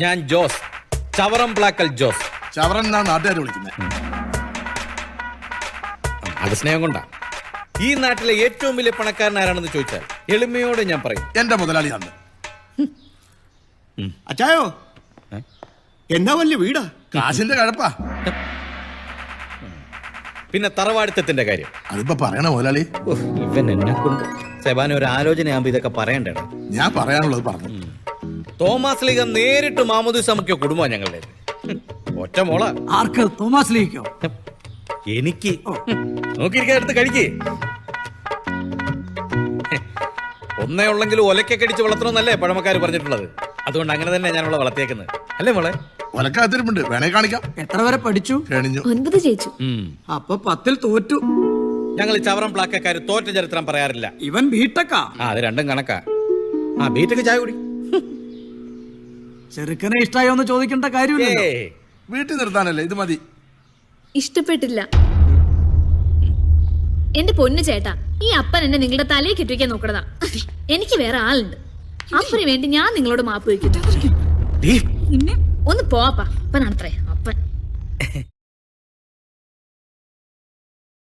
ഞാൻ ജോസ്, ചവറം പ്ലാക്കൽ ജോസ്. ചവറൻ എന്നാ നാട്ടുകാർ വിളിക്കുന്നത്. അത് സ്നേഹം കൊണ്ടാ. ഈ നാട്ടിലെ ഏറ്റവും വലിയ പണക്കാരൻ ആരാണെന്ന് ചോദിച്ചാൽ എളിമയോടെ ഞാൻ പറയും എന്റെ മുതലാളിയാണ്. അച്ചായോ എന്നാ വലിയ വീടാ. കാശിന്റെ കഴപ്പാ. പിന്നെ തറവാടിത്തത്തിന്റെ കാര്യം അതിപ്പോ പറയണ മുതലാളി. ഇവൻ എന്നെ കൊണ്ട് സെബാന ഒരു ആലോചനയാകുമ്പോ ഇതൊക്കെ പറയണ്ടേ? ഞാൻ പറയാനുള്ളത് പറഞ്ഞു. തോമസ് ലീഗ നേരിട്ട് മാമോദീസ മുഖ്യ കുടുംബം ഞങ്ങളുടെ. ഒറ്റ മോള. ആർക്ക്? തോമസ് ലീഗോ? എനിക്ക്. നോക്കിയിരിക്കാൻ എടുത്ത് കഴിക്കേ. ഒന്നേ ഉള്ളെങ്കിലും ഒലക്കൊക്കെ അടിച്ച് വളർത്തണമെന്നല്ലേ പഴമക്കാർ പറഞ്ഞിട്ടുള്ളത്. അതുകൊണ്ട് അങ്ങനെ തന്നെ ഞാനുള്ള വളർത്തിയേക്കുന്നത് അല്ലേ മോളെ? ഒലക്കാത്തിരിപ്പുണ്ട്, വേണേ കാണിക്കാം. എത്ര വരെ പഠിച്ചു? കഴിഞ്ഞു. 9 ജയിച്ചു. അപ്പൊ 10ൽ തോറ്റു. ഞങ്ങൾ ചവറം പ്ലാക്കക്കാര് തോറ്റ ചരിത്രം പറയാറില്ല. ഇവൻ ബിടെക്കാ. അത് രണ്ടും കണക്കാ. ബിടെക്ക് ചായ കുടി. ചെറുക്കനെ ഇഷ്ടായോ എന്ന് ചോദിക്കേണ്ട കാര്യമില്ല. വീട്ടിൽ നിർത്താനല്ലേ ഇത് മതി. ഇഷ്ടപ്പെട്ടില്ല. എന്റെ പൊന്നു ചേട്ടാ, ഈ അപ്പൻ എന്നെ നിങ്ങളുടെ തലയിൽ കെട്ടിവെക്കാൻ നോക്കണതാ. എനിക്ക് വേറെ ആളുണ്ട്. അപ്പന് വേണ്ടി ഞാൻ നിങ്ങളോട് മാപ്പ് വയ്ക്കുന്നു. ഒന്ന് പോവാപ്പാ. അപ്പനാണത്രേ